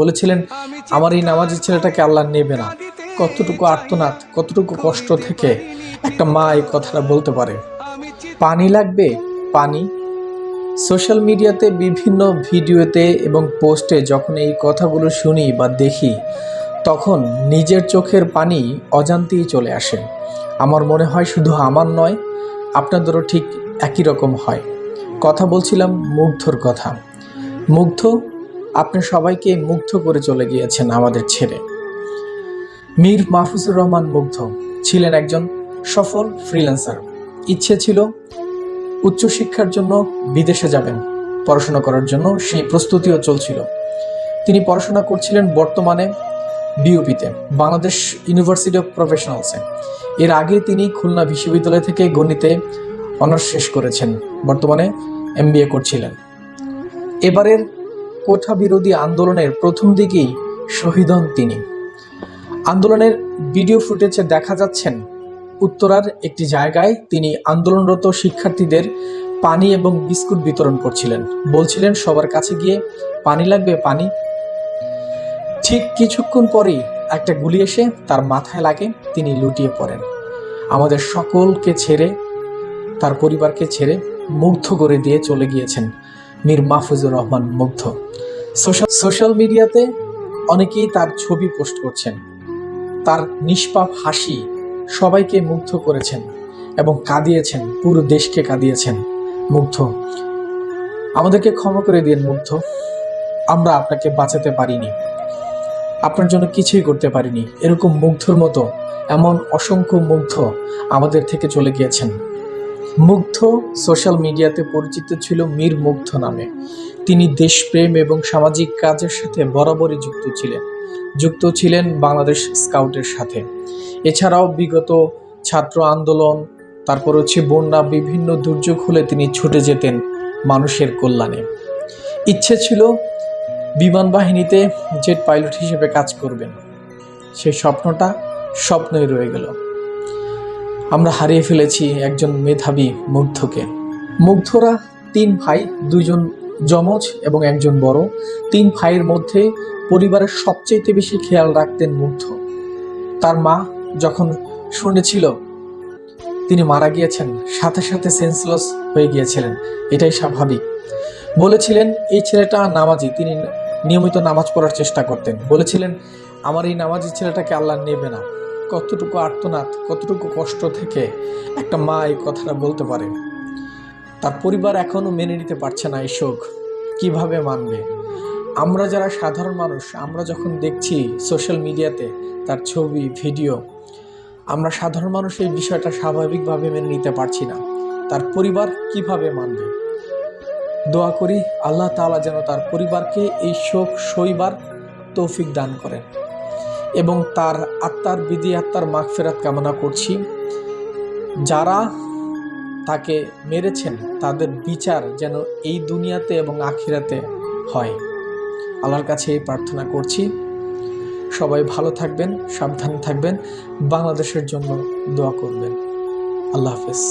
বলেছিলেন আমার এই নামাজি ছেলেটাকে আল্লাহ নেবে না। কতটুকু আর্তনাদ, কতটুকু কষ্ট থেকে একটা মা এই কথাটা বলতে পারে। পানি লাগবে, পানি। সোশ্যাল মিডিয়াতে বিভিন্ন ভিডিওতে এবং পোস্টে যখন এই কথাগুলো শুনি বা দেখি, তখন নিজের চোখের পানি অজান্তেই চলে আসে। আমার মনে হয় শুধু আমার নয়, আপনাদেরও ঠিক একই রকম হয়। কথা বলছিলাম মুগ্ধর কথা। মুগ্ধ, আপনি সবাইকে মুগ্ধ করে চলে গিয়েছেন আমাদের ছেড়ে। মীর মাহফুজুর রহমান মুগ্ধ ছিলেন একজন সফল ফ্রিল্যান্সার। ইচ্ছে ছিল উচ্চশিক্ষার জন্য বিদেশে যাবেন, পড়াশোনা করার জন্য সেই প্রস্তুতিও চলছিল। তিনি পড়াশোনা করছিলেন বর্তমানে বিউপিতে, বাংলাদেশ ইউনিভার্সিটি অফ প্রফেশনালসে। এর আগে তিনি খুলনা বিশ্ববিদ্যালয় থেকে গণিতে অনার্স শেষ করেছেন, বর্তমানে MBA করছিলেন। এবারের কোঠা বিরোধী আন্দোলনের প্রথম দিকেই শহীদ হন তিনি। আন্দোলনের ভিডিও ফুটেজে দেখা যাচ্ছেন উত্তরার একটি জায়গায় তিনি আন্দোলনরত শিক্ষার্থীদের পানি এবং বিস্কুট বিতরণ করছিলেন। বলছিলেন সবার কাছে গিয়ে পানি লাগবে, পানি। ঠিক কিছুক্ষণ পরেই একটা গুলি এসে তার মাথায় লাগে, তিনি লুটিয়ে পড়েন। আমাদের সকলকে ছেড়ে, তার পরিবারকে ছেড়ে মুগ্ধ করে দিয়ে চলে গিয়েছেন মীর মাহফুজুর রহমান মুগ্ধ। সোশ্যাল মিডিয়াতে অনেকেই তার ছবি পোস্ট করছেন। তার নিষ্পাপ হাসি সবাইকে মুগ্ধ করেছেন এবং কাঁদিয়েছেন, পুরো দেশকে কাঁদিয়েছেন। মুগ্ধ, আমাদেরকে ক্ষমা করে দিন মুগ্ধ। আমরা আপনাকে বাঁচাতে পারিনি, আপনার জন্য কিছুই করতে পারিনি। এরকম মুগ্ধর মতো এমন অসংখ্য মুগ্ধ আমাদের থেকে চলে গিয়েছেন। মুগ্ধ সোশ্যাল মিডিয়াতে পরিচিত ছিল মীর মুগ্ধ নামে। তিনি দেশপ্রেম এবং সামাজিক কাজের সাথে বরাবরই যুক্ত ছিলেন বাংলাদেশ স্কাউটের সাথে। এছাড়াও বিগত ছাত্র আন্দোলন, তারপর বন্যা, বিভিন্ন দুর্যোগ হলে তিনি ছুটে যেতেন মানুষের কল্যাণে। ইচ্ছে ছিল বিমান বাহিনীতে জেট পাইলট হিসেবে কাজ করবেন। সেই স্বপ্নটা স্বপ্নই রয়ে গেল। আমরা হারিয়ে ফেলেছি একজন মেধাবী মুগ্ধকে। মুগ্ধরা 3 ভাই, 2 যমজ এবং 1 বড়। 3 ভাইয়ের মধ্যে পরিবারের সবচেয়ে বেশি খেয়াল রাখতেন মুগ্ধ। তার মা যখন শুনেছিল তিনি মারা গিয়েছেন, সাথে সাথে সেন্সলেস হয়ে গিয়েছিলেন। এটাই স্বাভাবিক। বলেছিলেন এই ছেলেটা নামাজি, তিনি নিয়মিত নামাজ পড়ার চেষ্টা করতেন। বলেছিলেন আমার এই নামাজি ছেলেটাকে আল্লাহ নেবে না। কতটুকু আর্তনাদ, কতটুকু কষ্ট থেকে একটা মা এই কথাটা বলতে পারে। তার পরিবার এখনো মেনে নিতে পারছে না এই শোক। কিভাবে মানবে? আমরা যারা সাধারণ মানুষ, আমরা যখন দেখছি সোশ্যাল মিডিয়াতে তার ছবি, ভিডিও, আমরা সাধারণ মানুষ এই বিষয়টা স্বাভাবিকভাবে মেনে নিতে পারছি না। তার পরিবার কিভাবে মানবে? দোয়া করি আল্লাহ তাআলা যেন তার পরিবারকে এই শোক সইবার তৌফিক দান করেন এবং তার আত্মার মাগফিরাত কামনা করছি। যারা তাকে মেরেছেন তাদের বিচার যেন এই দুনিয়াতে এবং আখিরাতে হয়, আল্লাহর কাছে এই প্রার্থনা করছি। সবাই ভালো থাকবেন, সাবধানে থাকবেন, বাংলাদেশের জন্য দোয়া করবেন। আল্লাহ হাফেজ।